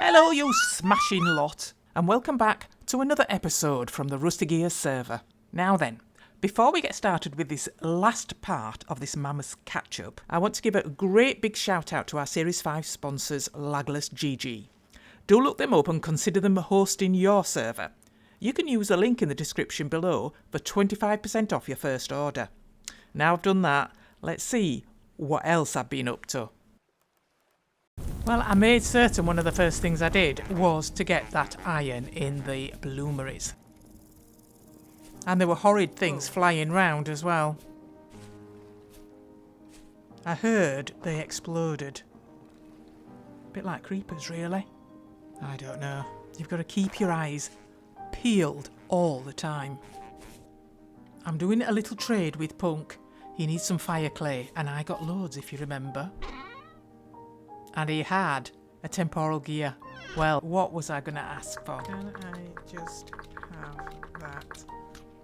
Hello, you smashing lot, and welcome back to another episode from the Rusty Gears server. Now then, before we get started with this last part of this Mammoth catch-up, I want to give a great big shout out to our Series 5 sponsors, Lagless GG. Do look them up and consider them hosting your server. You can use the link in the description below for 25% off your first order. Now I've done that, let's see what else I've been up to. Well, I made certain one of the first things I did was to get that iron in the bloomeries. And there were horrid things flying round as well. I heard they exploded. A bit like creepers, really. I don't know. You've got to keep your eyes peeled all the time. I'm doing a little trade with Punk. He needs some fire clay, and I got loads, if you remember. And he had a temporal gear. Well, what was I going to ask for? Can I just have that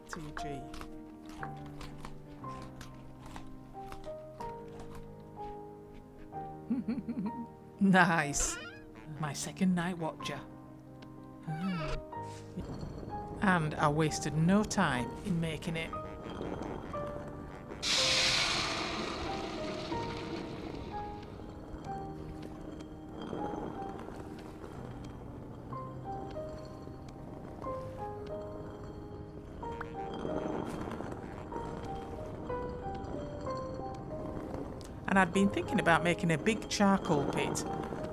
TG? Nice. My second Nightwatcher. And I wasted no time in making it. And I'd been thinking about making a big charcoal pit,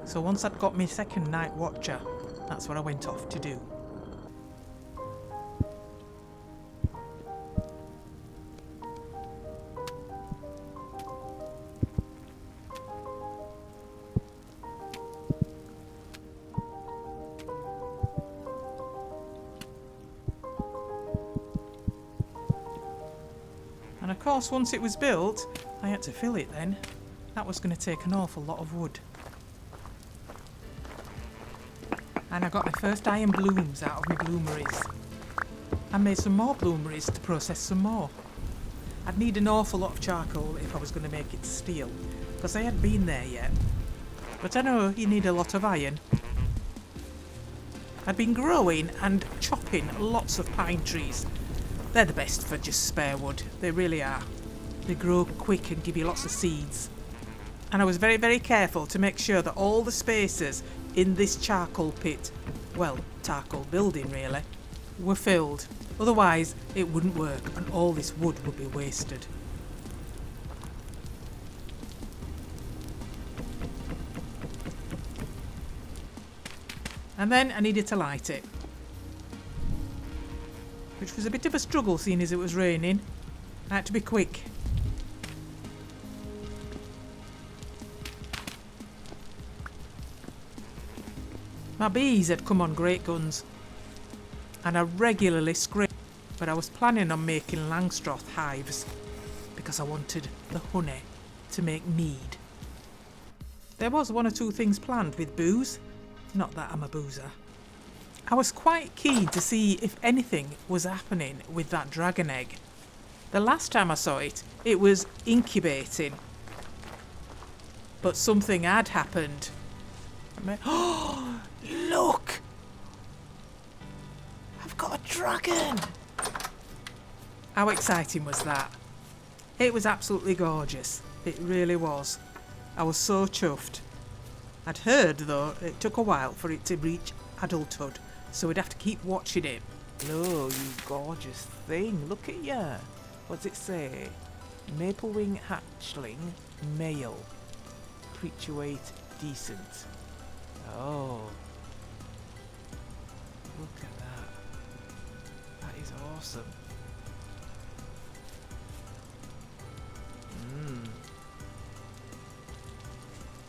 so once I'd got my second Nightwatcher, that's what I went off to do. And of course, once it was built, I had to fill it then. That was going to take an awful lot of wood. And I got my first iron blooms out of my bloomeries. I made some more bloomeries to process some more. I'd need an awful lot of charcoal if I was going to make it steel, because I hadn't been there yet. But I know you need a lot of iron. I'd been growing and chopping lots of pine trees. They're the best for just spare wood, they really are. They grow quick and give you lots of seeds. And I was very, very careful to make sure that all the spaces in this charcoal pit, well, charcoal building really, were filled. Otherwise, it wouldn't work and all this wood would be wasted. And then I needed to light it, which was a bit of a struggle seeing as it was raining. I had to be quick. My bees had come on great guns, and I regularly scraped, but I was planning on making Langstroth hives because I wanted the honey to make mead. There was one or two things planned with booze, not that I'm a boozer. I was quite keen to see if anything was happening with that dragon egg. The last time I saw it, it was incubating, but something had happened. Oh! Look! I've got a dragon! How exciting was that? It was absolutely gorgeous. It really was. I was so chuffed. I'd heard, though, it took a while for it to reach adulthood, so we'd have to keep watching it. Hello, you gorgeous thing. Look at you. What's it say? Maple wing hatchling, male. Creature weight, decent. Oh. Look at that. That is awesome.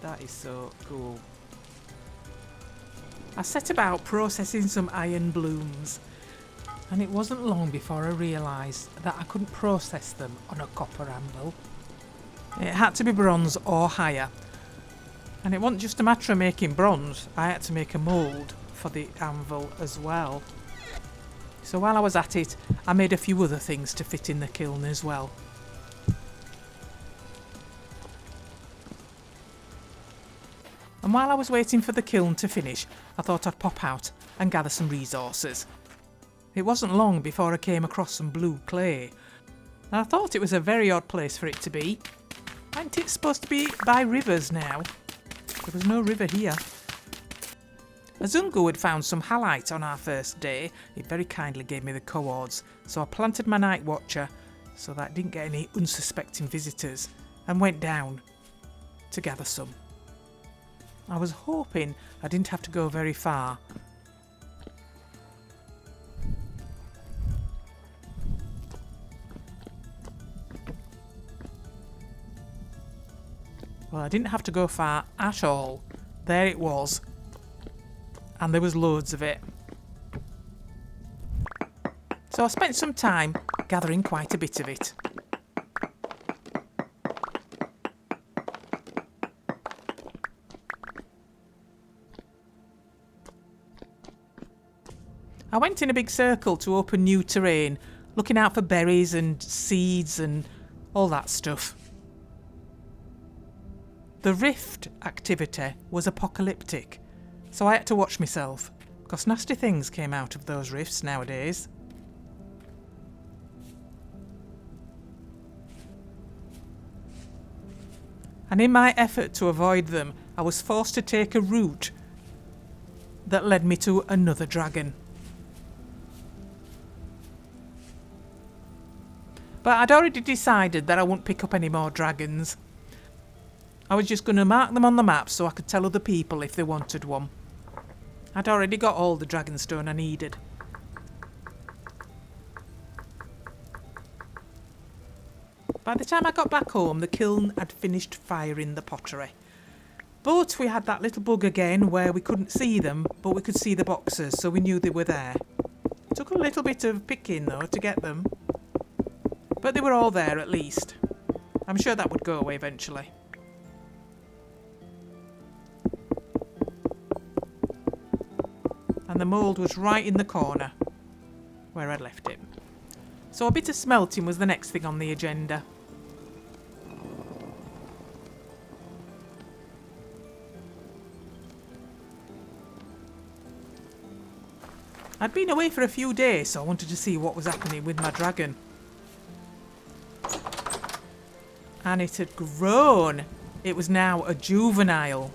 That is so cool. I set about processing some iron blooms, and it wasn't long before I realised that I couldn't process them on a copper anvil. It had to be bronze or higher. And it wasn't just a matter of making bronze, I had to make a mould for the anvil as well. So while I was at it, I made a few other things to fit in the kiln as well. And And while I was waiting for the kiln to finish, I thought I'd pop out and gather some resources. It wasn't long before I came across some blue clay. And I thought it was a very odd place for it to be. Ain't it supposed to be by rivers now? There was no river here. Azungu had found some halite on our first day. He very kindly gave me the coords, so I planted my Nightwatcher so that I didn't get any unsuspecting visitors and went down to gather some. I was hoping I didn't have to go very far. Well, I didn't have to go far at all. There it was. And there was loads of it. So I spent some time gathering quite a bit of it. I went in a big circle to open new terrain, looking out for berries and seeds and all that stuff. The rift activity was apocalyptic, so I had to watch myself, because nasty things came out of those rifts nowadays. And in my effort to avoid them, I was forced to take a route that led me to another dragon. But I'd already decided that I wouldn't pick up any more dragons. I was just going to mark them on the map so I could tell other people if they wanted one. I'd already got all the dragonstone I needed. By the time I got back home, the kiln had finished firing the pottery. But we had that little bug again where we couldn't see them, but we could see the boxes, so we knew they were there. It took a little bit of picking though to get them. But they were all there at least. I'm sure that would go away eventually. And the mould was right in the corner where I'd left it. So a bit of smelting was the next thing on the agenda. I'd been away for a few days, so I wanted to see what was happening with my dragon. And it had grown. It was now a juvenile.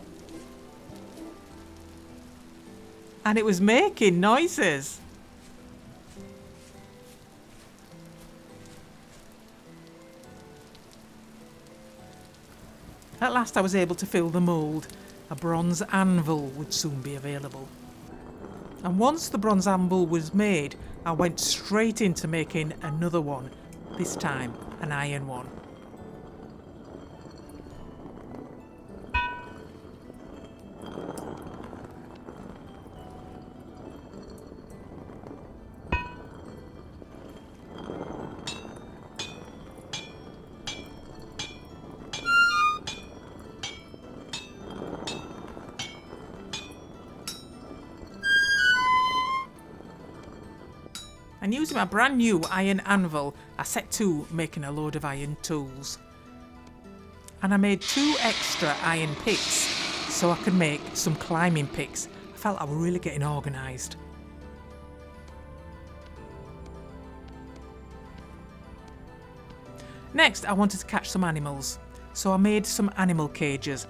And it was making noises. At last I was able to fill the mould. A bronze anvil would soon be available. And once the bronze anvil was made, I went straight into making another one. This time, an iron one. And using my brand new iron anvil, I set to making a load of iron tools. And I made 2 extra iron picks so I could make some climbing picks. I felt I was really getting organised. Next, I wanted to catch some animals, so I made some animal cages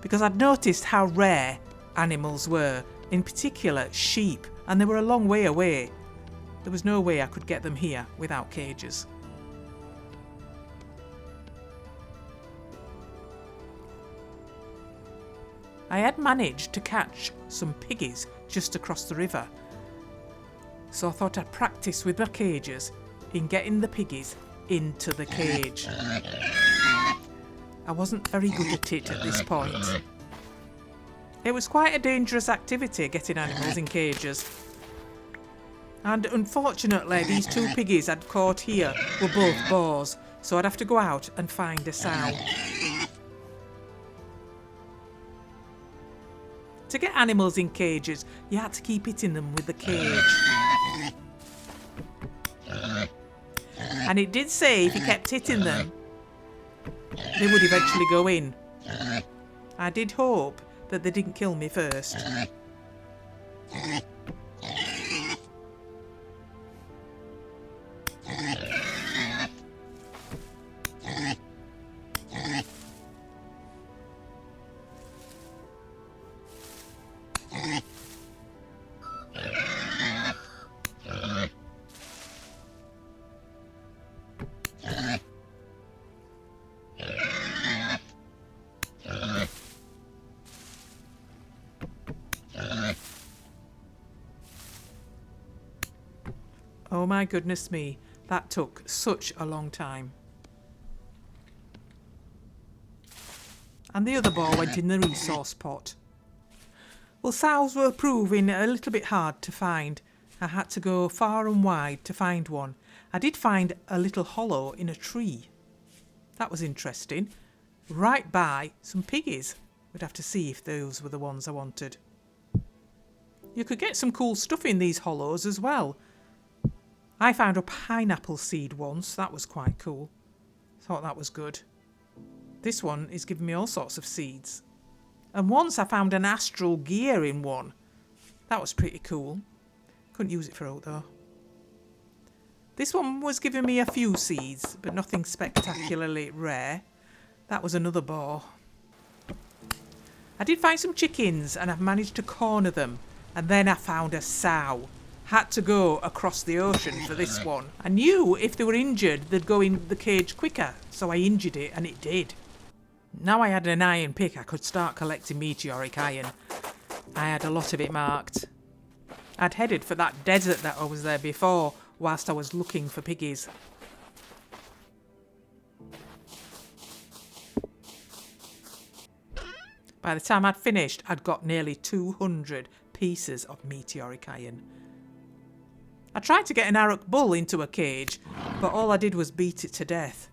because I'd noticed how rare animals were, in particular sheep, and they were a long way away. There was no way I could get them here without cages. I had managed to catch some piggies just across the river, so I thought I'd practice with my cages in getting the piggies into the cage. I wasn't very good at it at this point. It was quite a dangerous activity getting animals in cages. And unfortunately, these 2 piggies I'd caught here were both boars, so I'd have to go out and find a sow. To get animals in cages, you had to keep hitting them with the cage. And it did say if you kept hitting them, they would eventually go in. I did hope that they didn't kill me first. Oh my goodness me, that took such a long time. And the other ball went in the resource pot. Well, sows were proving a little bit hard to find. I had to go far and wide to find one. I did find a little hollow in a tree. That was interesting. Right by some piggies. We'd have to see if those were the ones I wanted. You could get some cool stuff in these hollows as well. I found a pineapple seed once. That was quite cool. Thought that was good. This one is giving me all sorts of seeds. And once I found an astral gear in one. That was pretty cool. Couldn't use it for out though. This one was giving me a few seeds, but nothing spectacularly rare. That was another boar. I did find some chickens and I've managed to corner them. And then I found a sow. Had to go across the ocean for this one. I knew if they were injured, they'd go in the cage quicker, so I injured it, and it did. Now I had an iron pick, I could start collecting meteoric iron. I had a lot of it marked. I'd headed for that desert that I was there before, whilst I was looking for piggies. By the time I'd finished, I'd got nearly 200 pieces of meteoric iron. I tried to get an Arrock bull into a cage, but all I did was beat it to death.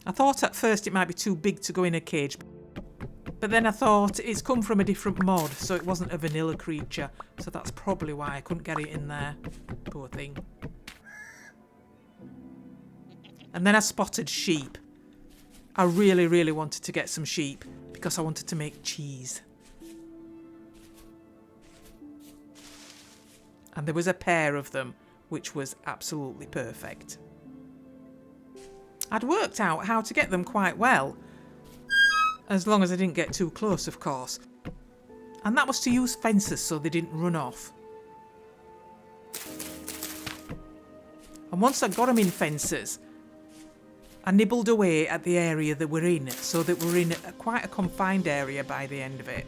I thought at first it might be too big to go in a cage, but then I thought it's come from a different mod, so it wasn't a vanilla creature, so that's probably why I couldn't get it in there. Poor thing. And then I spotted sheep. I really, really wanted to get some sheep because I wanted to make cheese. And there was a pair of them, which was absolutely perfect. I'd worked out how to get them quite well, as long as I didn't get too close, of course. And that was to use fences so they didn't run off. And once I got them in fences, I nibbled away at the area that we're in, so that we're in quite a confined area by the end of it.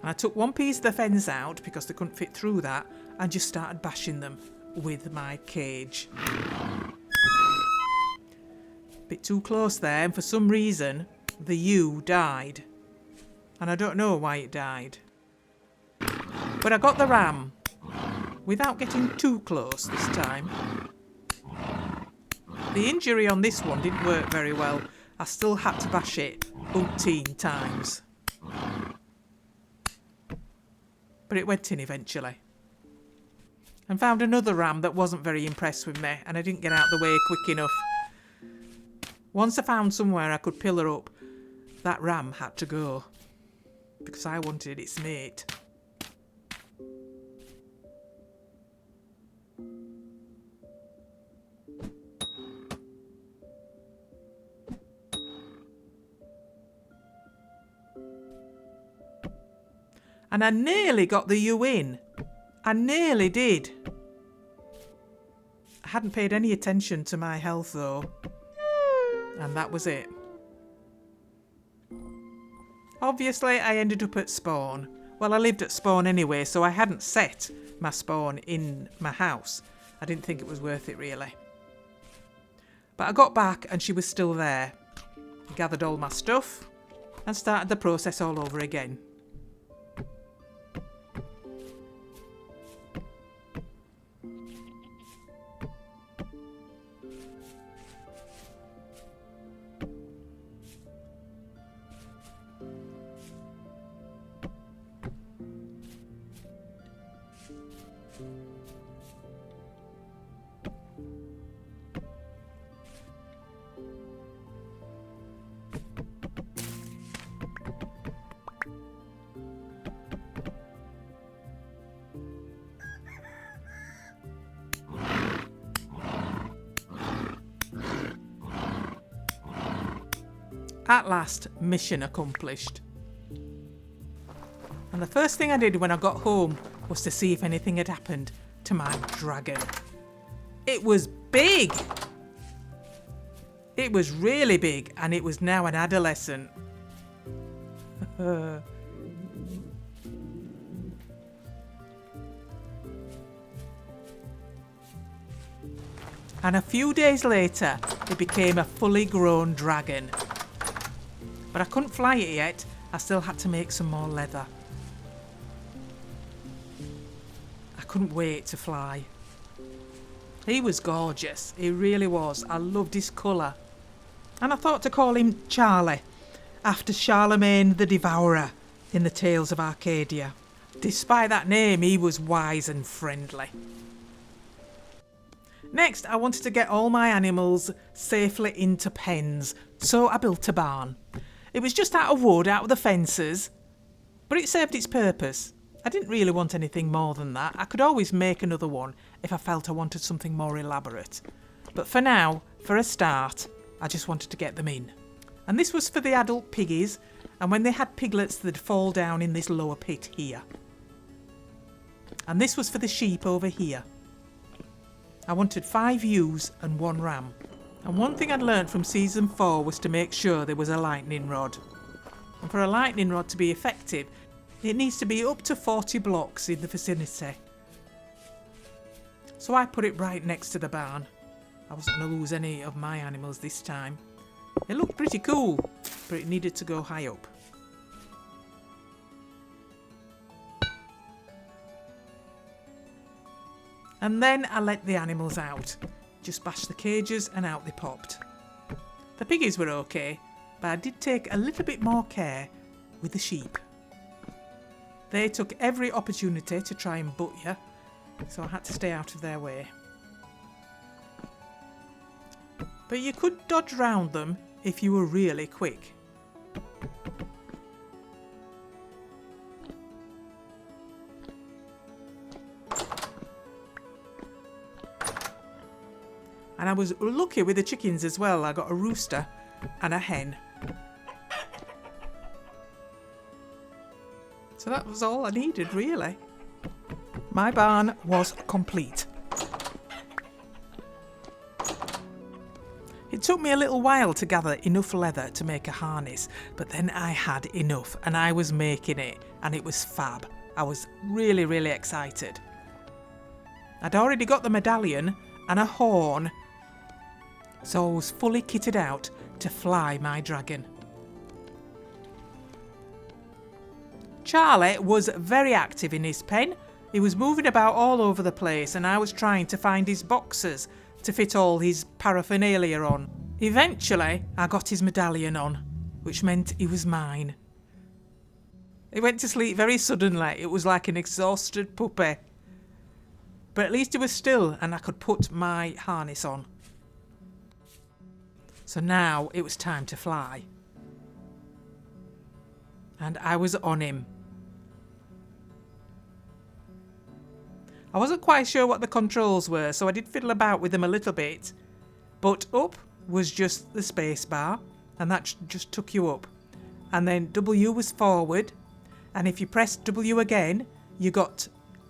I took one piece of the fence out because they couldn't fit through that and just started bashing them with my cage. Bit too close there, and for some reason the ewe died. And I don't know why it died. But I got the ram without getting too close this time. The injury on this one didn't work very well. I still had to bash it umpteen times. But it went in eventually. And found another ram that wasn't very impressed with me, and I didn't get out the way quick enough. Once I found somewhere I could pillar up, that ram had to go. Because I wanted its mate. And I nearly got the ewe in. I nearly did. I hadn't paid any attention to my health though. And that was it. Obviously I ended up at spawn. Well, I lived at spawn anyway, so I hadn't set my spawn in my house. I didn't think it was worth it really. But I got back and she was still there. I gathered all my stuff and started the process all over again. At last, mission accomplished. And the first thing I did when I got home was to see if anything had happened to my dragon. It was big! It was really big, and it was now an adolescent. And a few days later, it became a fully grown dragon. But I couldn't fly it yet. I still had to make some more leather. I couldn't wait to fly. He was gorgeous. He really was. I loved his colour. And I thought to call him Charlie, after Charlemagne the Devourer in the Tales of Arcadia. Despite that name, he was wise and friendly. Next, I wanted to get all my animals safely into pens, so I built a barn. It was just out of wood, out of the fences, but it served its purpose. I didn't really want anything more than that. I could always make another one if I felt I wanted something more elaborate. But for now, for a start, I just wanted to get them in. And this was for the adult piggies, and when they had piglets, they'd fall down in this lower pit here. And this was for the sheep over here. I wanted 5 ewes and 1 ram. And one thing I'd learnt from season 4 was to make sure there was a lightning rod. And for a lightning rod to be effective, it needs to be up to 40 blocks in the vicinity. So I put it right next to the barn. I wasn't going to lose any of my animals this time. It looked pretty cool, but it needed to go high up. And then I let the animals out. Just bashed the cages and out they popped. The piggies were okay, but I did take a little bit more care with the sheep. They took every opportunity to try and butt you, so I had to stay out of their way. But you could dodge round them if you were really quick. And I was lucky with the chickens as well. I got a rooster and a hen. So that was all I needed, really. My barn was complete. It took me a little while to gather enough leather to make a harness, but then I had enough and I was making it, and it was fab. I was really, really excited. I'd already got the medallion and a horn, so I was fully kitted out to fly my dragon. Charlie was very active in his pen. He was moving about all over the place, and I was trying to find his boxes to fit all his paraphernalia on. Eventually, I got his medallion on, which meant he was mine. He went to sleep very suddenly. It was like an exhausted puppy. But at least he was still, and I could put my harness on. So now it was time to fly. And I was on him. I wasn't quite sure what the controls were, so I did fiddle about with them a little bit. But up was just the space bar, and that just took you up. And then W was forward, and if you pressed W again, you got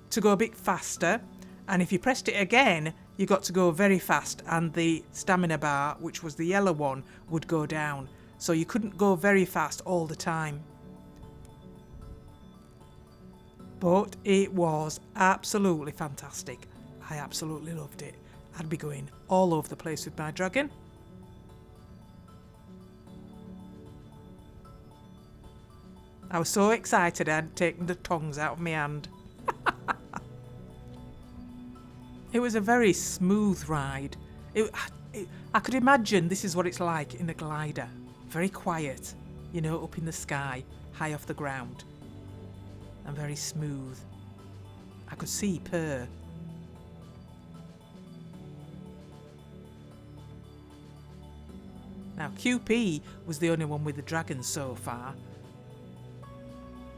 to go a bit faster. And if you pressed it again, you got to go very fast, and the stamina bar, which was the yellow one, would go down. So you couldn't go very fast all the time. But it was absolutely fantastic. I absolutely loved it. I'd be going all over the place with my dragon. I was so excited I'd taken the tongs out of my hand. It was a very smooth ride. I could imagine this is what it's like in a glider. Very quiet, you know, up in the sky, high off the ground. And very smooth. I could see purr. Now QP was the only one with the dragon so far.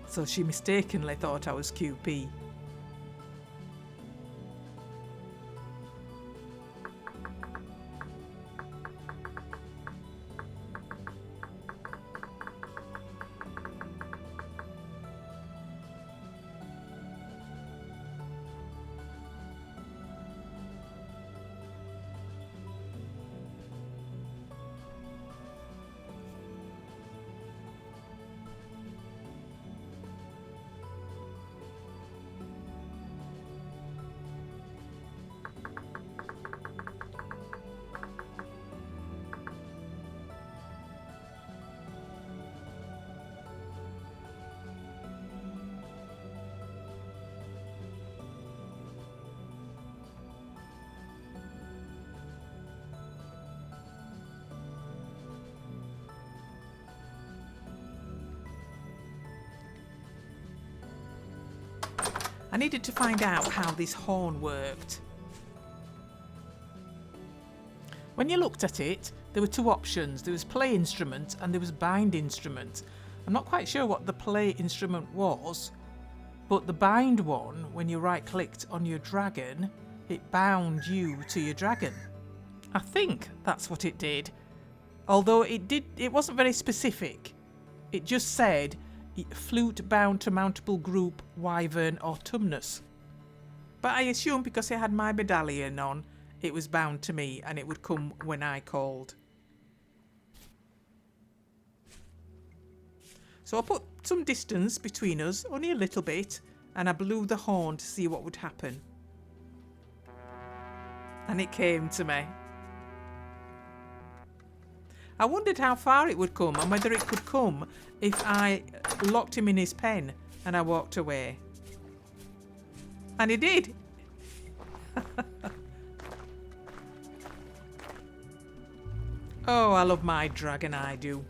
So she mistakenly thought I was QP. I needed to find out how this horn worked. When you looked at it, there were two options. There was play instrument and there was bind instrument. I'm not quite sure what the play instrument was, but the bind one, when you right clicked on your dragon, it bound you to your dragon. I think that's what it did. Although it wasn't very specific. It just said flute bound to mountable group, wyvern or tumnus. But I assume because it had my medallion on, it was bound to me and it would come when I called. So I put some distance between us, only a little bit, and I blew the horn to see what would happen. And it came to me. I wondered how far it would come and whether it could come if I locked him in his pen and I walked away. And he did. Oh, I love my dragon, I do.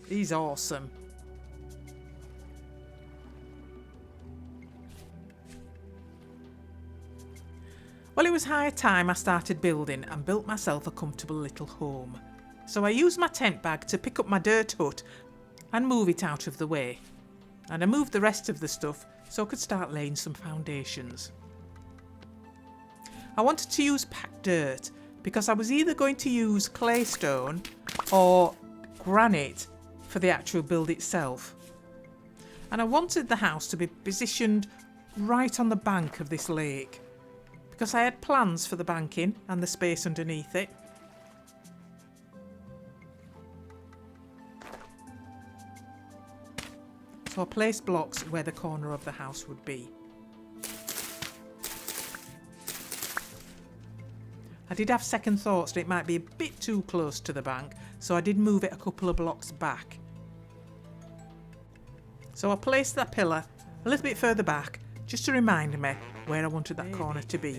He's awesome. Well, it was high time I started building and built myself a comfortable little home. So I used my tent bag to pick up my dirt hut and move it out of the way. And I moved the rest of the stuff so I could start laying some foundations. I wanted to use packed dirt because I was either going to use claystone or granite for the actual build itself. And I wanted the house to be positioned right on the bank of this lake because I had plans for the banking and the space underneath it. So I placed blocks where the corner of the house would be. I did have second thoughts that it might be a bit too close to the bank, so I did move it a couple of blocks back. So I placed that pillar a little bit further back just to remind me where I wanted that corner to be.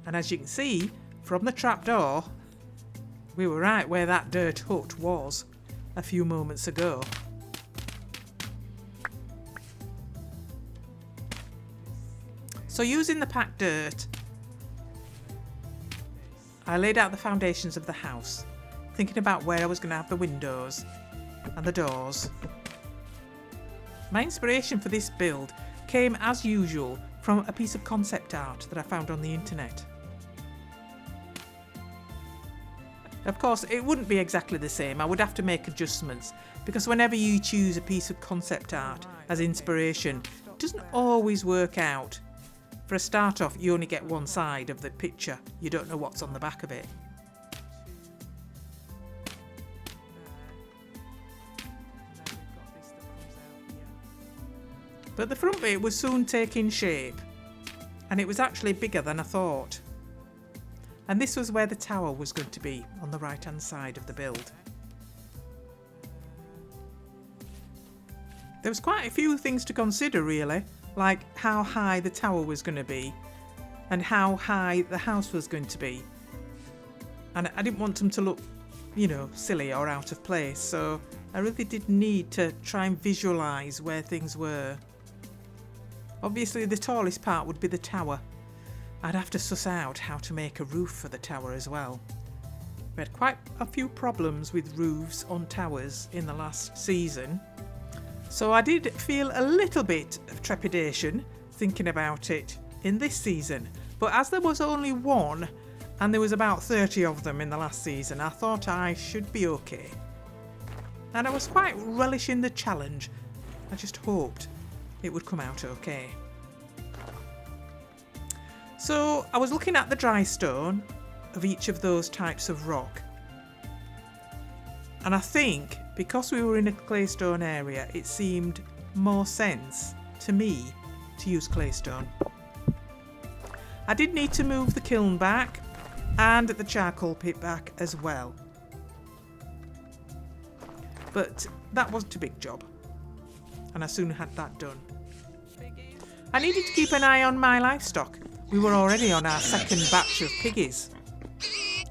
And as you can see from the trapdoor, we were right where that dirt hut was a few moments ago. So using the packed dirt, I laid out the foundations of the house, thinking about where I was going to have the windows and the doors. My inspiration for this build came, as usual, from a piece of concept art that I found on the internet. Of course, it wouldn't be exactly the same. I would have to make adjustments, because whenever you choose a piece of concept art as inspiration, it doesn't always work out. For a start off, you only get one side of the picture. You don't know what's on the back of it. But the front bit was soon taking shape, and it was actually bigger than I thought. And this was where the tower was going to be, on the right hand side of the build. There was quite a few things to consider really, like how high the tower was going to be and how high the house was going to be. And I didn't want them to look, silly or out of place, so I really did need to try and visualise where things were. Obviously the tallest part would be the tower. I'd have to suss out how to make a roof for the tower as well. We had quite a few problems with roofs on towers in the last season, so I did feel a little bit of trepidation thinking about it in this season. But as there was only one and there was about 30 of them in the last season, I thought I should be okay. And I was quite relishing the challenge. I just hoped it would come out okay. So I was looking at the dry stone of each of those types of rock. And I think because we were in a claystone area, it seemed more sense to me to use claystone. I did need to move the kiln back and the charcoal pit back as well. But that wasn't a big job, and I soon had that done. I needed to keep an eye on my livestock. We were already on our second batch of piggies,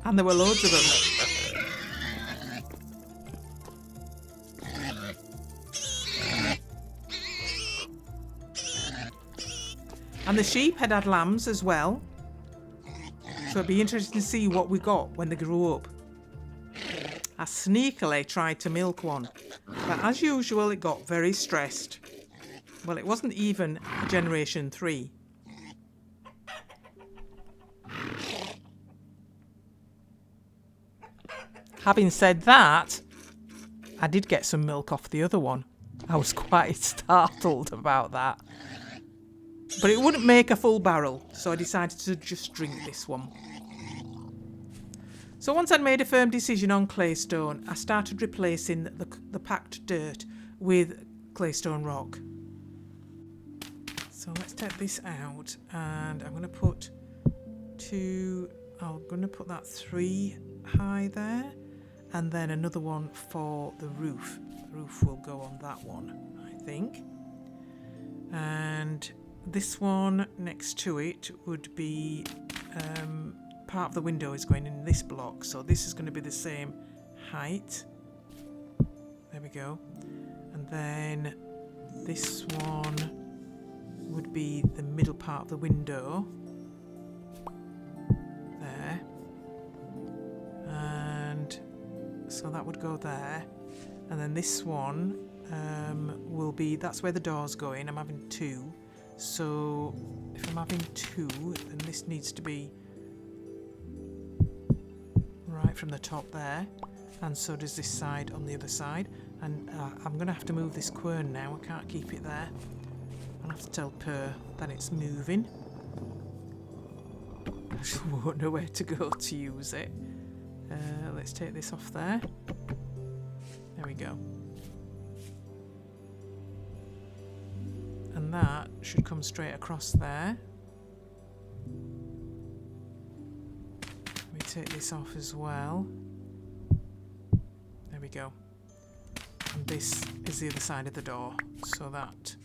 and there were loads of them. And the sheep had lambs as well. So it'd be interesting to see what we got when they grew up. I sneakily tried to milk one, but as usual it got very stressed. Well, it wasn't even a generation 3. Having said that, I did get some milk off the other one. I was quite startled about that. But it wouldn't make a full barrel, so I decided to just drink this one. So once I'd made a firm decision on claystone, I started replacing the packed dirt with claystone rock. So let's take this out, and I'm going to put that 3 high there, and then another one for the roof. The roof will go on that one, I think. And this one next to it would be part of the window is going in this block, so this is going to be the same height. There we go. And then this one would be the middle part of the window. There. And so that would go there. And then this one will be, that's where the door's going. I'm having 2. So if I'm having 2, then this needs to be right from the top there, and so does this side on the other side. And I'm going to have to move this quern now. I can't keep it there. I'll have to tell Per that it's moving. I won't know where to go to use it. Let's take this off there. There we go. And that should come straight across there. Take this off as well. There we go. And this is the other side of the door, so that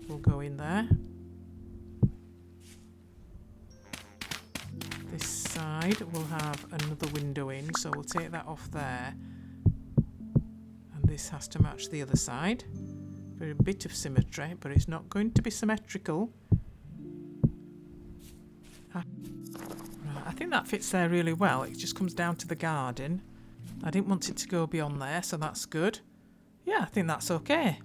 will go in there. This side will have another window in, so we'll take that off there. And this has to match the other side. For a bit of symmetry, but it's not going to be symmetrical. I think that fits there really well. It just comes down to the garden. I didn't want it to go beyond there, so that's good. Yeah, I think that's okay.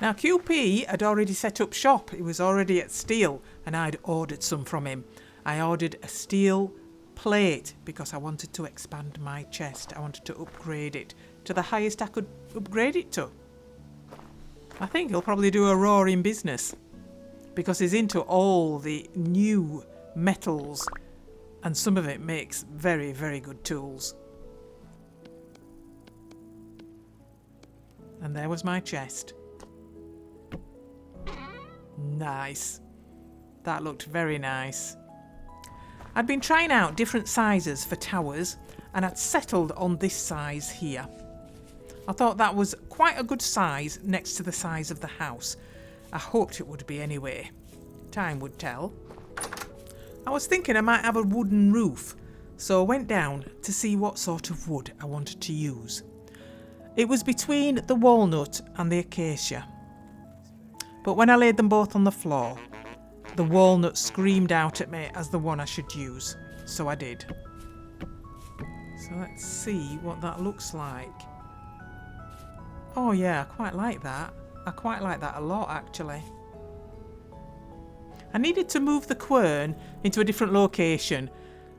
Now, QP had already set up shop. He was already at steel, and I'd ordered some from him. I ordered a steel plate because I wanted to expand my chest. I wanted to upgrade it to the highest I could upgrade it to. I think he'll probably do a roaring business because he's into all the new metals, and some of it makes very, very good tools. And there was my chest. Nice. That looked very nice. I'd been trying out different sizes for towers, and I'd settled on this size here. I thought that was quite a good size next to the size of the house. I hoped it would be anyway. Time would tell. I was thinking I might have a wooden roof, so I went down to see what sort of wood I wanted to use. It was between the walnut and the acacia. But when I laid them both on the floor, the walnut screamed out at me as the one I should use, so I did. So let's see what that looks like. Oh yeah, I quite like that. I quite like that a lot, actually. I needed to move the quern into a different location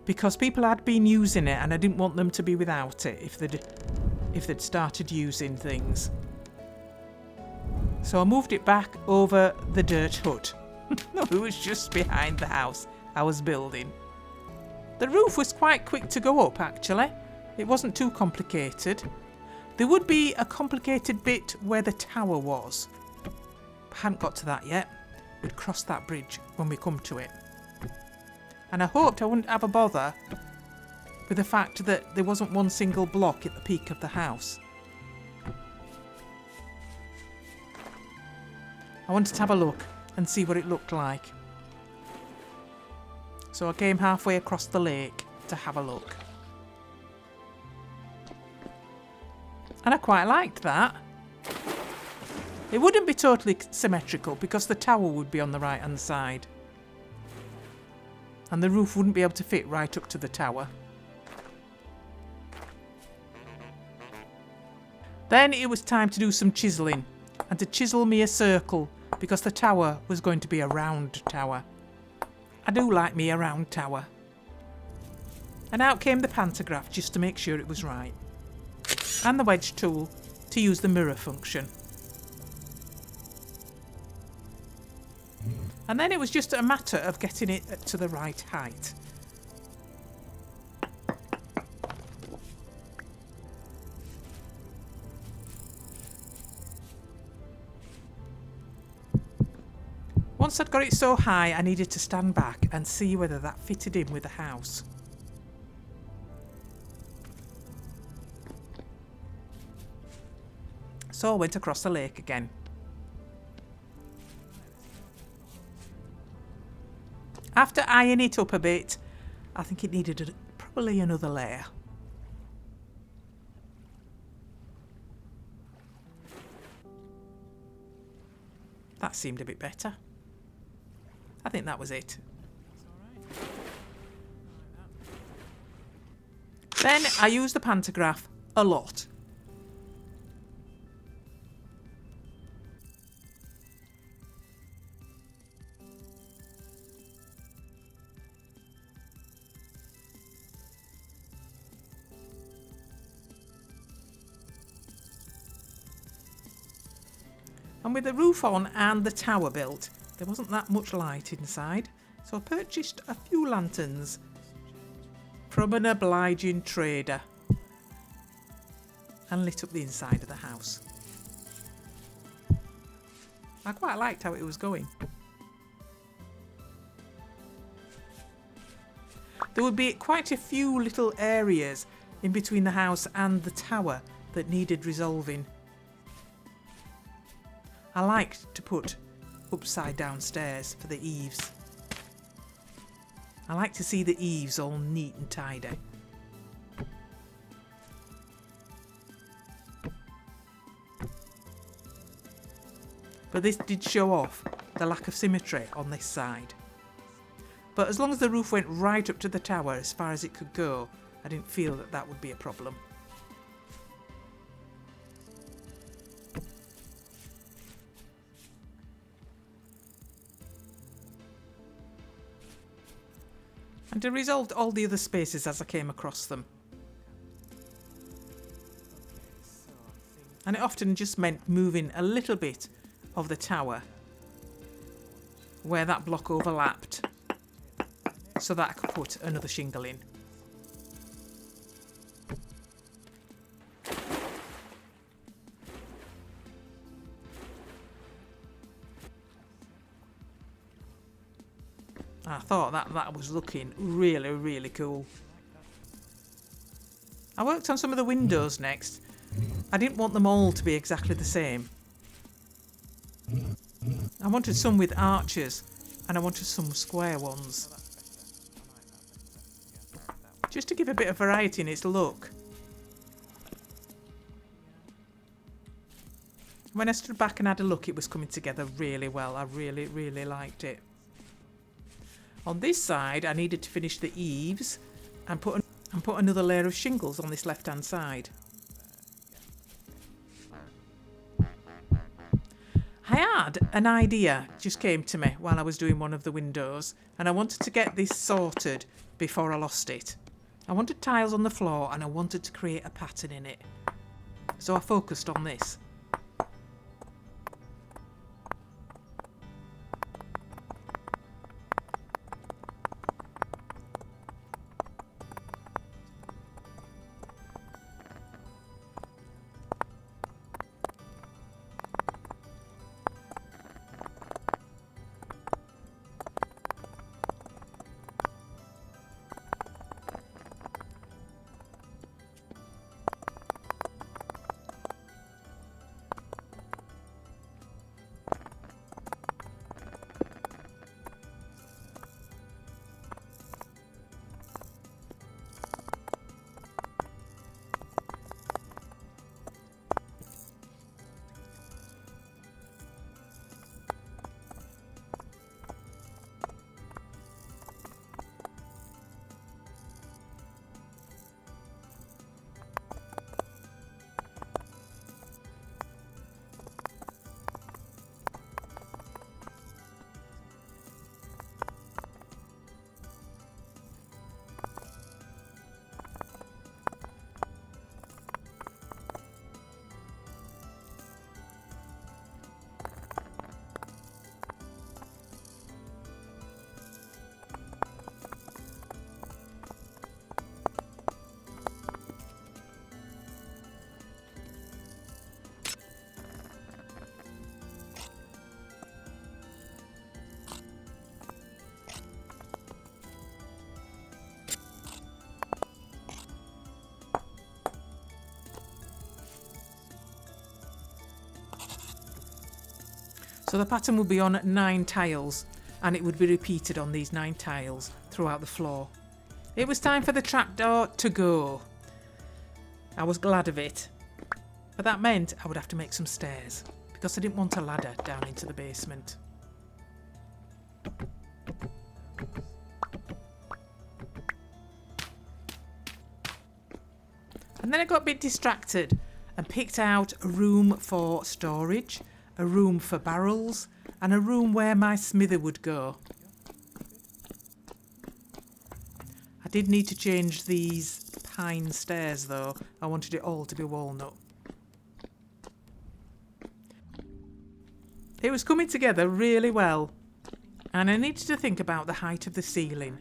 because people had been using it, and I didn't want them to be without it if they'd started using things. So I moved it back over the dirt hut. No, it was just behind the house I was building. The roof was quite quick to go up, actually. It wasn't too complicated. There would be a complicated bit where the tower was. I hadn't got to that yet. We'd cross that bridge when we come to it. And I hoped I wouldn't have a bother with the fact that there wasn't one single block at the peak of the house. I wanted to have a look and see what it looked like. So I came halfway across the lake to have a look. And I quite liked that. It wouldn't be totally symmetrical because the tower would be on the right hand side. And the roof wouldn't be able to fit right up to the tower. Then it was time to do some chiselling and to chisel me a circle because the tower was going to be a round tower. I do like me a round tower. And out came the pantograph just to make sure it was right. And the wedge tool to use the mirror function. And then it was just a matter of getting it to the right height. Once I'd got it so high, I needed to stand back and see whether that fitted in with the house. So I went across the lake again. After eyeing it up a bit, I think it needed probably another layer. That seemed a bit better. I think that was it. Then I used the pantograph a lot. And with the roof on and the tower built, there wasn't that much light inside, so I purchased a few lanterns from an obliging trader and lit up the inside of the house. I quite liked how it was going. There would be quite a few little areas in between the house and the tower that needed resolving. I liked to put upside down stairs for the eaves. I like to see the eaves all neat and tidy. But this did show off the lack of symmetry on this side. But as long as the roof went right up to the tower as far as it could go, I didn't feel that that would be a problem. And I resolved all the other spaces as I came across them. And it often just meant moving a little bit of the tower where that block overlapped so that I could put another shingle in. I thought that was looking really, really cool. I worked on some of the windows next. I didn't want them all to be exactly the same. I wanted some with arches and I wanted some square ones. Just to give a bit of variety in its look. When I stood back and had a look, it was coming together really well. I really, really liked it. On this side, I needed to finish the eaves and put another layer of shingles on this left-hand side. I had an idea just came to me while I was doing one of the windows, and I wanted to get this sorted before I lost it. I wanted tiles on the floor and I wanted to create a pattern in it. So I focused on this. So the pattern would be on 9 tiles, and it would be repeated on these 9 tiles throughout the floor. It was time for the trapdoor to go. I was glad of it, but that meant I would have to make some stairs because I didn't want a ladder down into the basement. And then I got a bit distracted and picked out a room for storage, a room for barrels, and a room where my smithy would go. I did need to change these pine stairs though. I wanted it all to be walnut. It was coming together really well, and I needed to think about the height of the ceiling.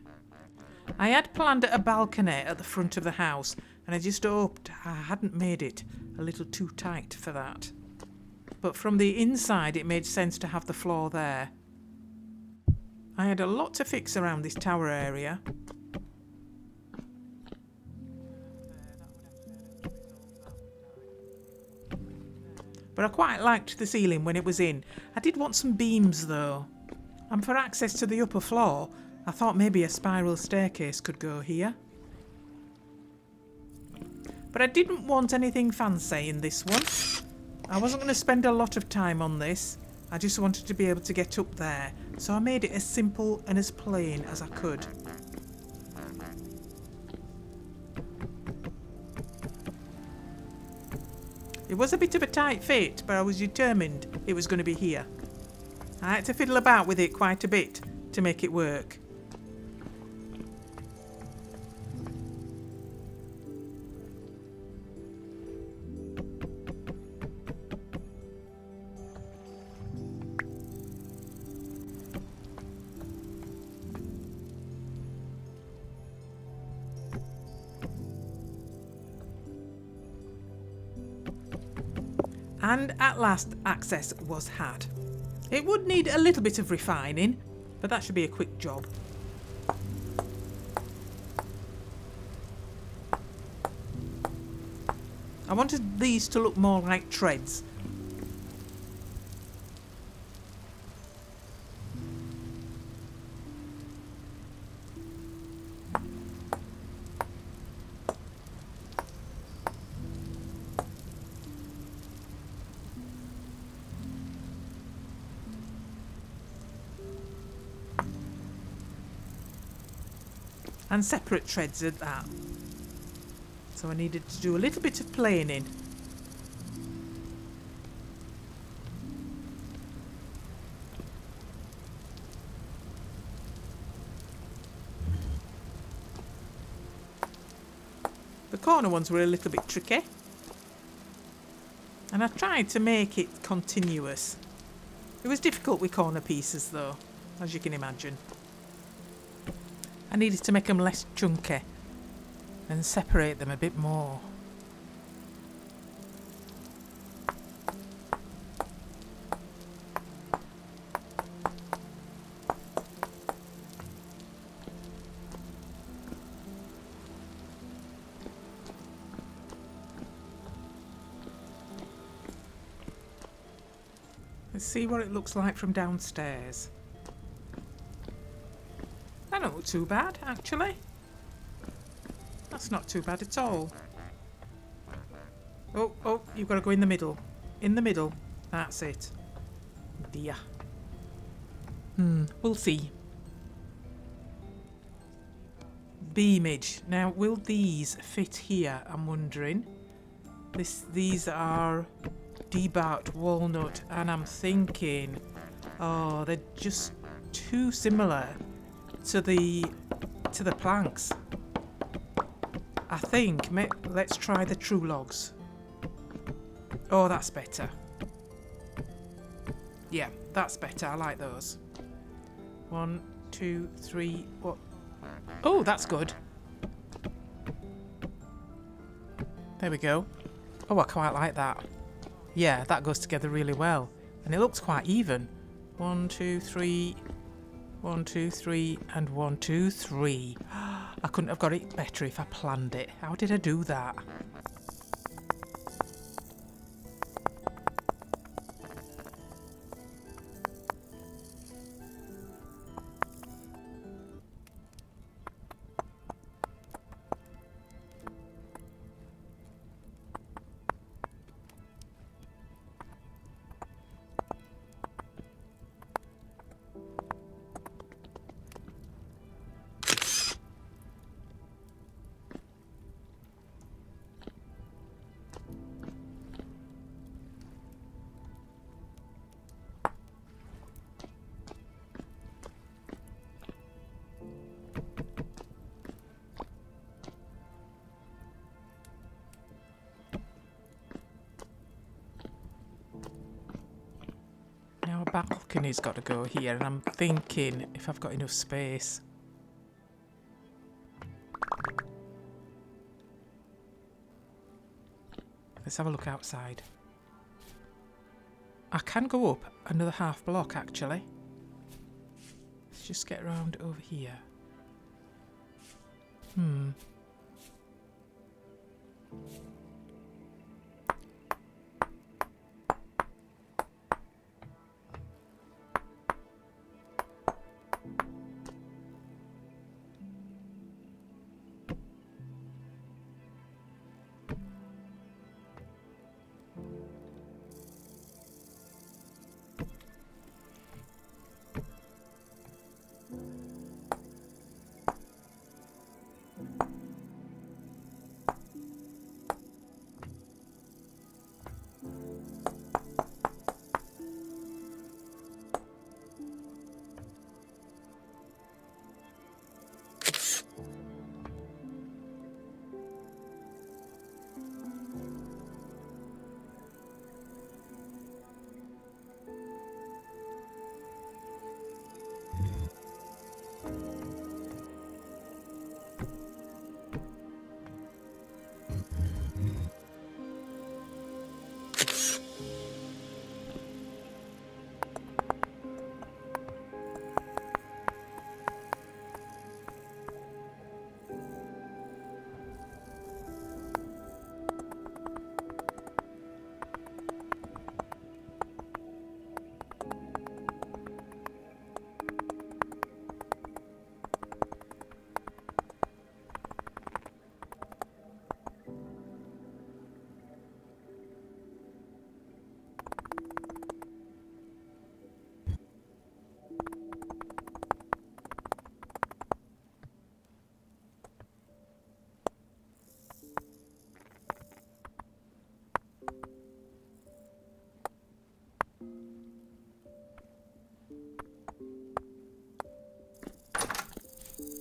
I had planned a balcony at the front of the house, and I just hoped I hadn't made it a little too tight for that. But from the inside it made sense to have the floor there. I had a lot to fix around this tower area. But I quite liked the ceiling when it was in. I did want some beams though. And for access to the upper floor, I thought maybe a spiral staircase could go here. But I didn't want anything fancy in this one. I wasn't going to spend a lot of time on this. I just wanted to be able to get up there. So I made it as simple and as plain as I could. It was a bit of a tight fit, but I was determined it was going to be here. I had to fiddle about with it quite a bit to make it work. And at last access was had. It would need a little bit of refining, but that should be a quick job. I wanted these to look more like treads. And separate treads at that. So I needed to do a little bit of planing. The corner ones were a little bit tricky. And I tried to make it continuous. It was difficult with corner pieces though, as you can imagine. I needed to make them less chunky and separate them a bit more. Let's see what it looks like from downstairs. That don't look too bad, actually. That's not too bad at all. Oh, you've got to go in the middle. In the middle. That's it. Dear. We'll see. Beamage. Now, will these fit here? I'm wondering. These are debarked walnut, and I'm thinking, oh, they're just too similar to the planks. I think let's try the true logs. Oh, that's better. Yeah, that's better. I like those. 1, 2, 3. What? Oh, that's good. There we go. Oh, I quite like that. Yeah, that goes together really well, and it looks quite even. 1, 2, 3. 1, 2, 3, and 1, 2, 3. I couldn't have got it better if I planned it. How did I do that? balcony's got to go here, and I'm thinking if I've got enough space. Let's have a look outside. I can go up another half block, actually. Let's just get around over here.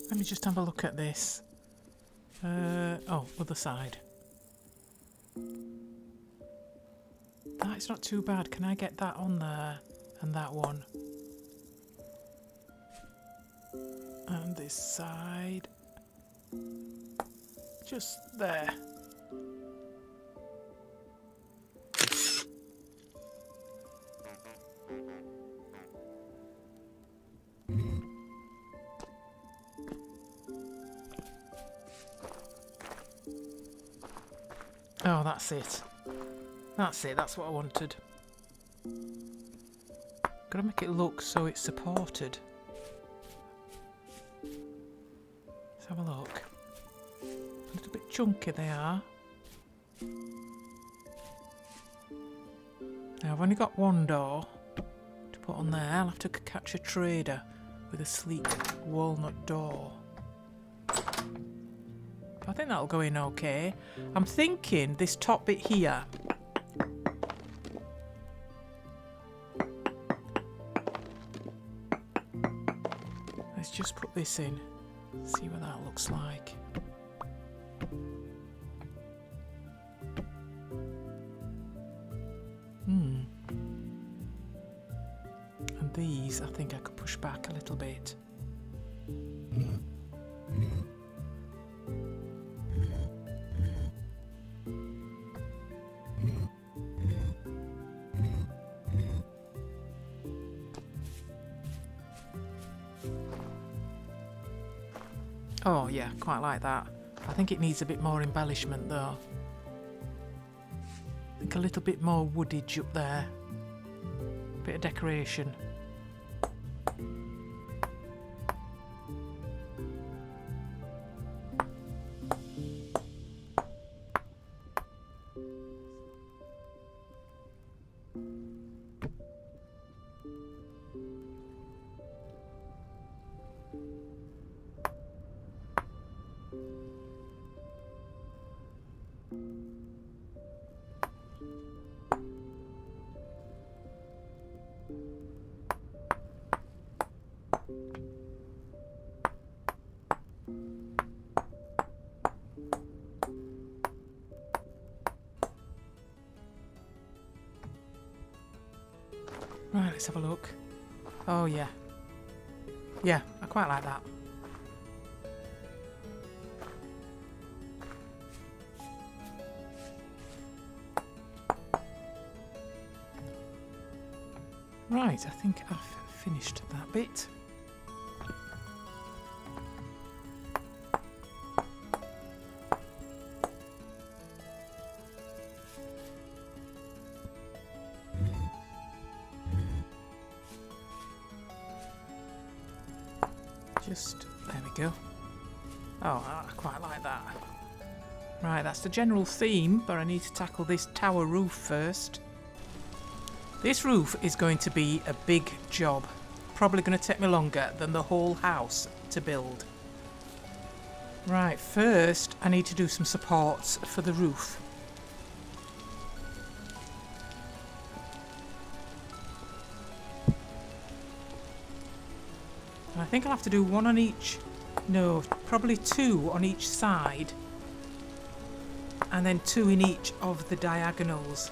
Let me just have a look at this. Oh, other side. That is not too bad. Can I get that on there? And that one. And this side. Just there. Oh, that's it. That's it, that's what I wanted. Gotta make it look so it's supported. Let's have a look. A little bit chunky they are. Now I've only got one door to put on there. I'll have to catch a trader with a sleek walnut door. I think that'll go in okay. I'm thinking this top bit here. Let's just put this in. See what that looks like. And these, I think I could push back a little bit. Oh yeah, quite like that. I think it needs a bit more embellishment though. I think a little bit more woodage up there. Bit of decoration. let's have a look. Oh yeah. Yeah, I quite like that. Right, I think I've finished that bit. Just, there we go. Oh, I quite like that. Right, that's the general theme, but I need to tackle this tower roof first. This roof is going to be a big job. Probably going to take me longer than the whole house to build. Right, first I need to do some supports for the roof. I think I'll have to do one on each, no, probably two on each side. And then two in each of the diagonals.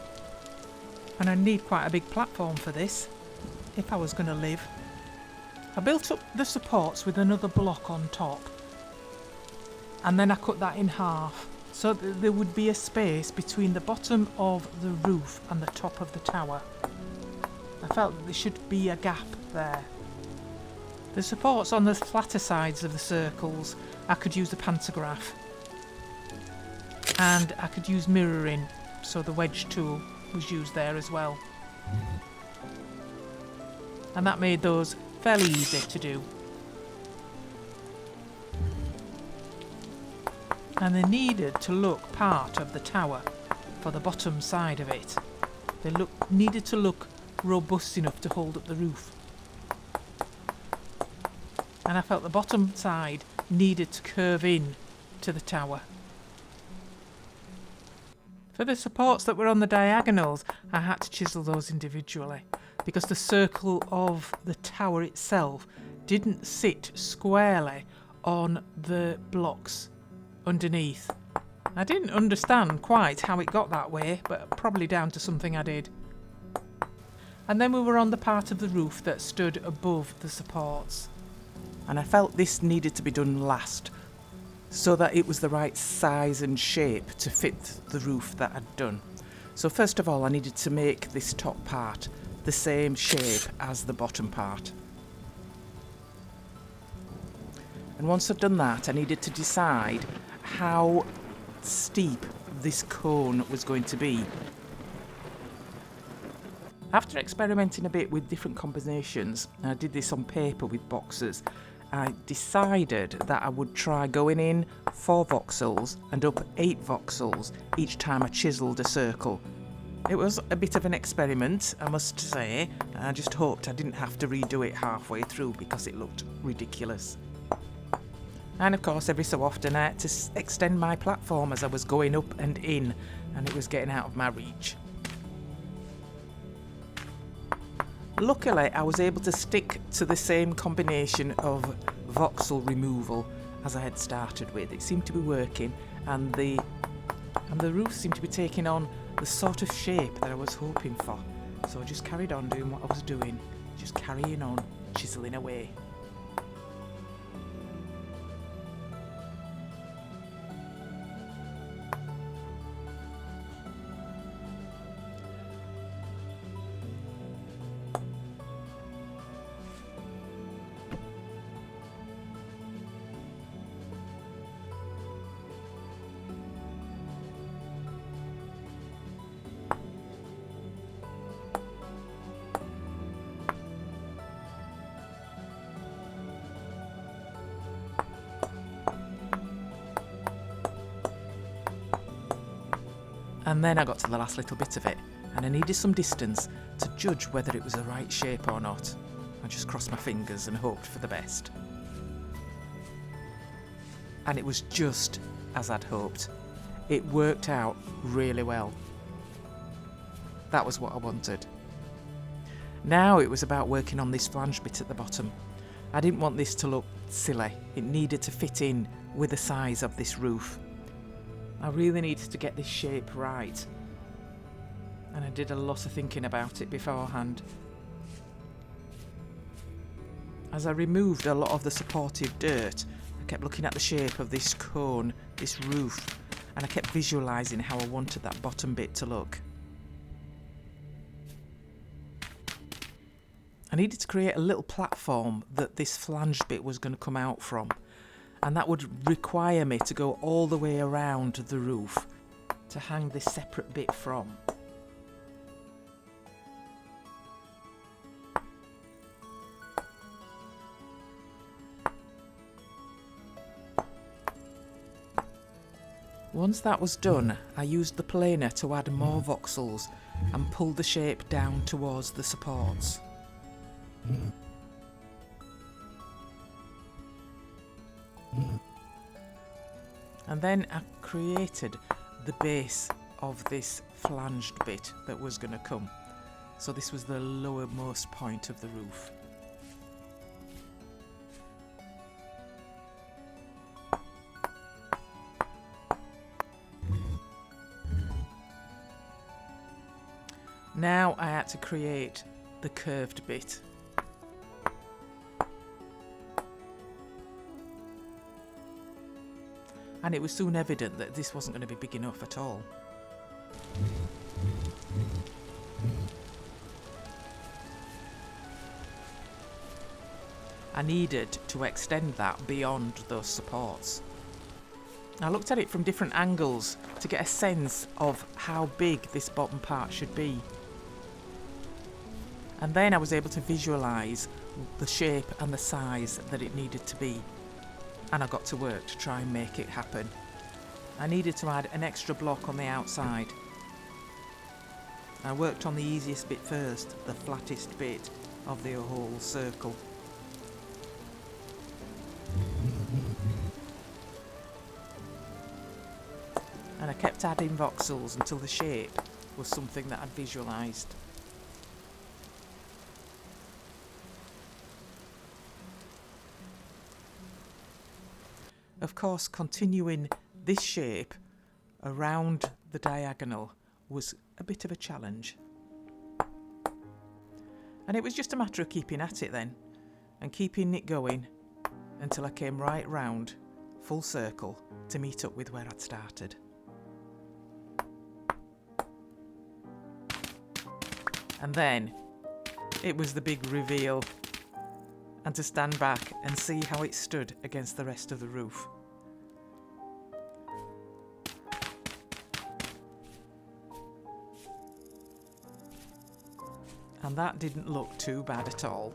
And I need quite a big platform for this, if I was going to live. I built up the supports with another block on top. And then I cut that in half, so that there would be a space between the bottom of the roof and the top of the tower. I felt that there should be a gap there. The supports on the flatter sides of the circles, I could use the pantograph. And I could use mirroring, so the wedge tool was used there as well. And that made those fairly easy to do. And they needed to look part of the tower for the bottom side of it. They needed to look robust enough to hold up the roof. And I felt the bottom side needed to curve in to the tower. For the supports that were on the diagonals, I had to chisel those individually because the circle of the tower itself didn't sit squarely on the blocks underneath. I didn't understand quite how it got that way, but probably down to something I did. And then we were on the part of the roof that stood above the supports. And I felt this needed to be done last, so that it was the right size and shape to fit the roof that I'd done. So first of all, I needed to make this top part the same shape as the bottom part. And once I'd done that, I needed to decide how steep this cone was going to be. After experimenting a bit with different combinations, and I did this on paper with boxes, I decided that I would try going in 4 voxels and up 8 voxels each time I chiselled a circle. It was a bit of an experiment, I must say. I just hoped I didn't have to redo it halfway through because it looked ridiculous. And of course, every so often I had to extend my platform as I was going up and in, and it was getting out of my reach. Luckily, I was able to stick to the same combination of voxel removal as I had started with. It seemed to be working, and the roof seemed to be taking on the sort of shape that I was hoping for. So I just carried on doing what I was doing, just carrying on, chiselling away. And then I got to the last little bit of it, and I needed some distance to judge whether it was the right shape or not. I just crossed my fingers and hoped for the best. And it was just as I'd hoped. It worked out really well. That was what I wanted. Now it was about working on this flange bit at the bottom. I didn't want this to look silly. It needed to fit in with the size of this roof. I really needed to get this shape right, and I did a lot of thinking about it beforehand. As I removed a lot of the supportive dirt, I kept looking at the shape of this cone, this roof, and I kept visualising how I wanted that bottom bit to look. I needed to create a little platform that this flanged bit was going to come out from, and that would require me to go all the way around the roof to hang this separate bit from. Once that was done, I used the planer to add more voxels and pulled the shape down towards the supports. And then I created the base of this flanged bit that was going to come. So this was the lowermost point of the roof. Now I had to create the curved bit. And it was soon evident that this wasn't going to be big enough at all. I needed to extend that beyond those supports. I looked at it from different angles to get a sense of how big this bottom part should be. And then I was able to visualise the shape and the size that it needed to be. And I got to work to try and make it happen. I needed to add an extra block on the outside. I worked on the easiest bit first, the flattest bit of the whole circle. And I kept adding voxels until the shape was something that I'd visualised. Of course, continuing this shape around the diagonal was a bit of a challenge. And it was just a matter of keeping at it then, and keeping it going until I came right round, full circle, to meet up with where I'd started. And then it was the big reveal, and to stand back and see how it stood against the rest of the roof. And that didn't look too bad at all.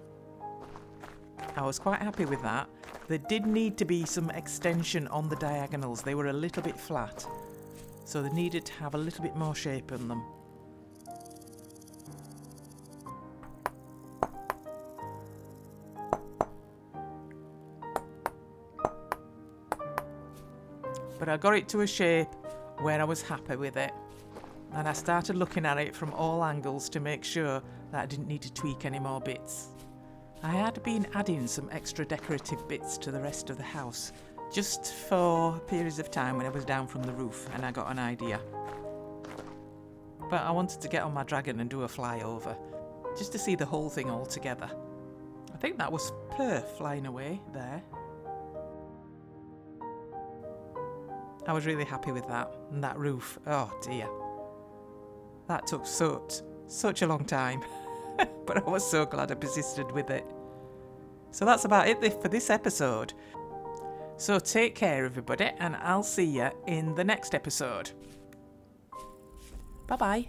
I was quite happy with that. There did need to be some extension on the diagonals. They were a little bit flat, so they needed to have a little bit more shape in them. But I got it to a shape where I was happy with it, and I started looking at it from all angles to make sure that I didn't need to tweak any more bits. I had been adding some extra decorative bits to the rest of the house just for periods of time when I was down from the roof and I got an idea. But I wanted to get on my dragon and do a flyover just to see the whole thing all together. I think that was Perth flying away there. I was really happy with that, and that roof, oh dear. That took such a long time, but I was so glad I persisted with it. So that's about it for this episode. So take care everybody, and I'll see you in the next episode. Bye bye.